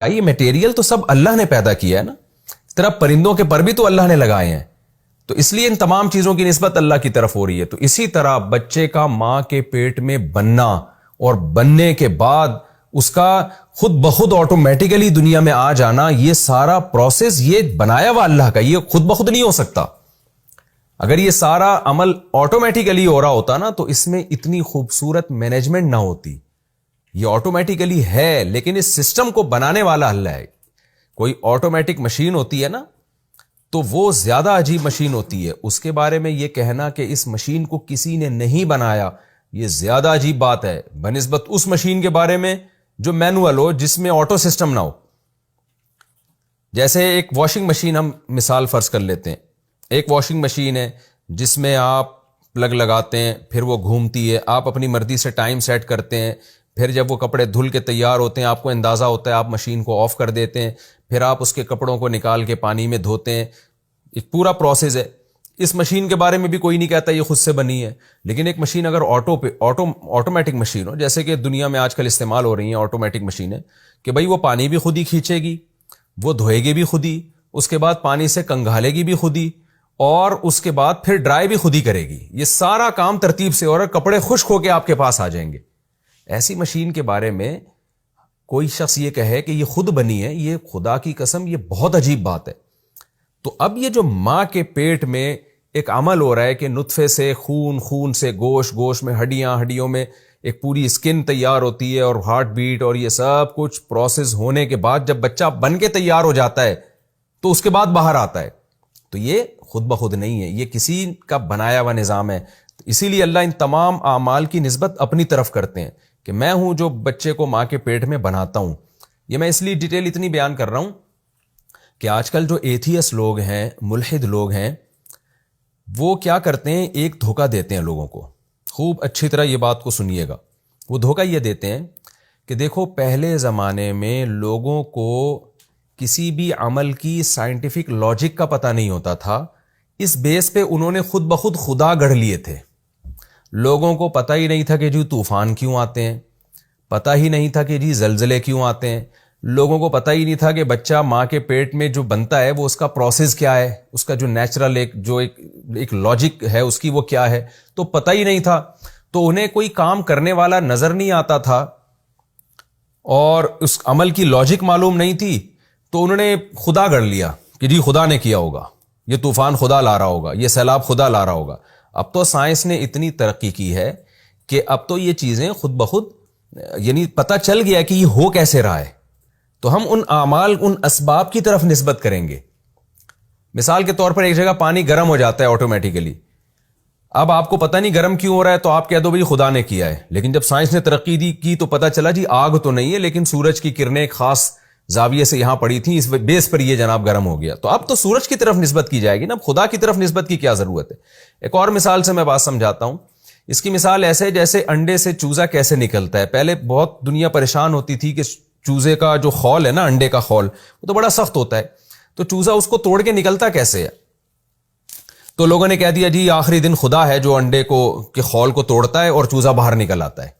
یہ میٹیریل تو سب اللہ نے پیدا کیا ہے نا، طرح پرندوں کے پر بھی تو اللہ نے لگائے ہیں، تو اس لیے ان تمام چیزوں کی نسبت اللہ کی طرف ہو رہی ہے۔ تو اسی طرح بچے کا ماں کے پیٹ میں بننا اور بننے کے بعد اس کا خود بخود آٹومیٹیکلی دنیا میں آ جانا، یہ سارا پروسیس یہ بنایا ہوا اللہ کا، یہ خود بخود نہیں ہو سکتا۔ اگر یہ سارا عمل آٹومیٹیکلی ہو رہا ہوتا نا تو اس میں اتنی خوبصورت مینجمنٹ نہ ہوتی۔ یہ آٹومیٹیکلی ہے لیکن اس سسٹم کو بنانے والا اللہ ہے۔ کوئی آٹومیٹک مشین ہوتی ہے نا تو وہ زیادہ عجیب مشین ہوتی ہے، اس کے بارے میں یہ کہنا کہ اس مشین کو کسی نے نہیں بنایا یہ زیادہ عجیب بات ہے بنسبت اس مشین کے بارے میں جو مینوئل ہو، جس میں آٹو سسٹم نہ ہو۔ جیسے ایک واشنگ مشین ہم مثال فرض کر لیتے ہیں، ایک واشنگ مشین ہے جس میں آپ پلگ لگاتے ہیں، پھر وہ گھومتی ہے، آپ اپنی مرضی سے ٹائم سیٹ کرتے ہیں، پھر جب وہ کپڑے دھل کے تیار ہوتے ہیں آپ کو اندازہ ہوتا ہے، آپ مشین کو آف کر دیتے ہیں، پھر آپ اس کے کپڑوں کو نکال کے پانی میں دھوتے ہیں، ایک پورا پروسیس ہے۔ اس مشین کے بارے میں بھی کوئی نہیں کہتا یہ خود سے بنی ہے، لیکن ایک مشین اگر آٹومیٹک مشین ہو، جیسے کہ دنیا میں آج کل استعمال ہو رہی ہیں آٹومیٹک مشینیں، کہ بھئی وہ پانی بھی خود ہی کھینچے گی، وہ دھوئے گی بھی خود ہی، اس کے بعد پانی سے کنگھالے گی بھی خود ہی، اور اس کے بعد پھر ڈرائی بھی خود ہی کرے گی، یہ سارا کام ترتیب سے، اور کپڑے خشک ہو کے آپ کے پاس آ جائیں گے۔ ایسی مشین کے بارے میں کوئی شخص یہ کہے کہ یہ خود بنی ہے، یہ خدا کی قسم یہ بہت عجیب بات ہے۔ تو اب یہ جو ماں کے پیٹ میں ایک عمل ہو رہا ہے کہ نطفے سے خون، خون سے گوشت، گوشت میں ہڈیاں، ہڈیوں میں ایک پوری اسکن تیار ہوتی ہے اور ہارٹ بیٹ اور یہ سب کچھ پروسیس ہونے کے بعد جب بچہ بن کے تیار ہو جاتا ہے تو اس کے بعد باہر آتا ہے، تو یہ خود بخود نہیں ہے، یہ کسی کا بنایا ہوا نظام ہے۔ اسی لیے اللہ ان تمام اعمال کی نسبت اپنی طرف کرتے ہیں کہ میں ہوں جو بچے کو ماں کے پیٹ میں بناتا ہوں۔ یہ میں اس لیے ڈیٹیل اتنی بیان کر رہا ہوں کہ آج کل جو ایتھیس لوگ ہیں، ملحد لوگ ہیں، وہ کیا کرتے ہیں، ایک دھوکہ دیتے ہیں لوگوں کو۔ خوب اچھی طرح یہ بات کو سنیے گا۔ وہ دھوکہ یہ دیتے ہیں کہ دیکھو پہلے زمانے میں لوگوں کو کسی بھی عمل کی سائنٹیفک لاجک کا پتہ نہیں ہوتا تھا، اس بیس پہ انہوں نے خود بخود خدا گڑھ لیے تھے۔ لوگوں کو پتہ ہی نہیں تھا کہ جی طوفان کیوں آتے ہیں، پتہ ہی نہیں تھا کہ جی زلزلے کیوں آتے ہیں، لوگوں کو پتہ ہی نہیں تھا کہ بچہ ماں کے پیٹ میں جو بنتا ہے وہ اس کا پروسیس کیا ہے، اس کا جو نیچرل ایک لاجک ہے اس کی وہ کیا ہے، تو پتہ ہی نہیں تھا۔ تو انہیں کوئی کام کرنے والا نظر نہیں آتا تھا اور اس عمل کی لاجک معلوم نہیں تھی، تو انہوں نے خدا گڑھ لیا کہ جی خدا نے کیا ہوگا، یہ طوفان خدا لا رہا ہوگا، یہ سیلاب خدا لا رہا ہوگا۔ اب تو سائنس نے اتنی ترقی کی ہے کہ اب تو یہ چیزیں خود بخود یعنی پتہ چل گیا کہ یہ ہو کیسے رہا ہے، تو ہم ان اعمال، ان اسباب کی طرف نسبت کریں گے۔ مثال کے طور پر ایک جگہ پانی گرم ہو جاتا ہے آٹومیٹیکلی، اب آپ کو پتہ نہیں گرم کیوں ہو رہا ہے تو آپ کہہ دو بھئی خدا نے کیا ہے، لیکن جب سائنس نے ترقی کی تو پتہ چلا جی آگ تو نہیں ہے لیکن سورج کی کرنیں ایک خاص زاویے سے یہاں پڑی تھیں، اس بیس پر یہ جناب گرم ہو گیا، تو اب تو سورج کی طرف نسبت کی جائے گی نا، خدا کی طرف نسبت کی کیا ضرورت ہے۔ ایک اور مثال سے میں بات سمجھاتا ہوں، اس کی مثال ایسے جیسے انڈے سے چوزا کیسے نکلتا ہے۔ پہلے بہت دنیا پریشان ہوتی تھی کہ چوزے کا جو خول ہے نا، انڈے کا خول، وہ تو بڑا سخت ہوتا ہے، تو چوزا اس کو توڑ کے نکلتا کیسے ہے؟ تو لوگوں نے کہہ دیا جی آخری دن خدا ہے جو انڈے کو کے خول کو توڑتا ہے اور چوزا باہر نکل آتا ہے،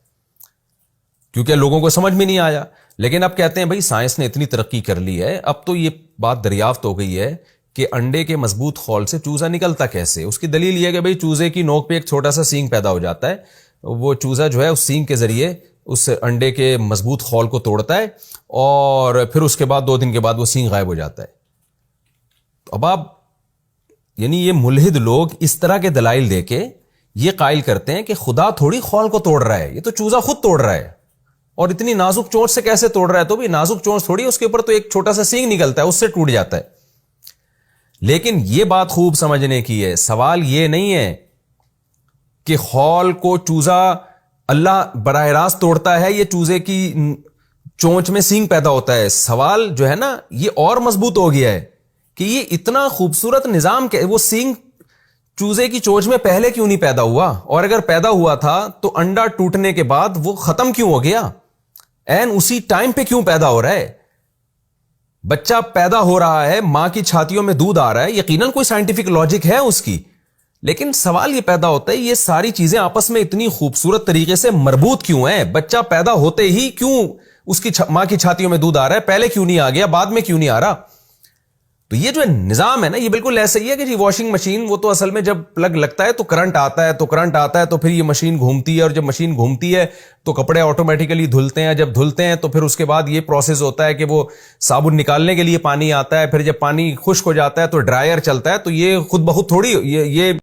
کیونکہ لوگوں کو سمجھ میں نہیں آیا۔ لیکن اب کہتے ہیں بھئی سائنس نے اتنی ترقی کر لی ہے، اب تو یہ بات دریافت ہو گئی ہے کہ انڈے کے مضبوط خول سے چوزا نکلتا کیسے۔ اس کی دلیل یہ ہے کہ بھئی چوزے کی نوک پہ ایک چھوٹا سا سینگ پیدا ہو جاتا ہے، وہ چوزا جو ہے اس سینگ کے ذریعے اس انڈے کے مضبوط خول کو توڑتا ہے اور پھر اس کے بعد 2 دن کے بعد وہ سینگ غائب ہو جاتا ہے۔ اب آپ یعنی یہ ملحد لوگ اس طرح کے دلائل دے کے یہ قائل کرتے ہیں کہ خدا تھوڑی خول کو توڑ رہا ہے، یہ تو چوزا خود توڑ رہا ہے، اور اتنی نازک چونچ سے کیسے توڑ رہا ہے؟ تو بھی نازک چونچ تھوڑی، اس کے اوپر تو ایک چھوٹا سا سینگ نکلتا ہے، اس سے ٹوٹ جاتا ہے۔ لیکن یہ بات خوب سمجھنے کی ہے، سوال یہ نہیں ہے کہ خول کو چوزا اللہ براہ راست توڑتا ہے، یہ چوزے کی چونچ میں سینگ پیدا ہوتا ہے۔ سوال جو ہے نا یہ اور مضبوط ہو گیا ہے کہ یہ اتنا خوبصورت نظام کہ وہ سینگ چوزے کی چونچ میں پہلے کیوں نہیں پیدا ہوا، اور اگر پیدا ہوا تھا تو انڈا ٹوٹنے کے بعد وہ ختم کیوں ہو گیا، این اسی ٹائم پہ کیوں پیدا ہو رہا ہے؟ بچہ پیدا ہو رہا ہے، ماں کی چھاتیوں میں دودھ آ رہا ہے، یقیناً کوئی سائنٹیفک لاجک ہے اس کی، لیکن سوال یہ پیدا ہوتا ہے یہ ساری چیزیں آپس میں اتنی خوبصورت طریقے سے مربوط کیوں ہیں؟ بچہ پیدا ہوتے ہی کیوں اس کی ماں کی چھاتیوں میں دودھ آ رہا ہے, پہلے کیوں نہیں آ گیا, بعد میں کیوں نہیں آ رہا. تو یہ جو نظام ہے نا, یہ بالکل ایسا ہی ہے کہ جی واشنگ مشین, وہ تو اصل میں جب پلگ لگتا ہے تو کرنٹ آتا ہے, تو پھر یہ مشین گھومتی ہے, اور جب مشین گھومتی ہے تو کپڑے آٹومیٹیکلی دھلتے ہیں, جب دھلتے ہیں تو پھر اس کے بعد یہ پروسیس ہوتا ہے کہ وہ صابن نکالنے کے لیے پانی آتا ہے, پھر جب پانی خشک ہو جاتا ہے تو ڈرائر چلتا ہے. تو یہ خود بخود تھوڑی یہ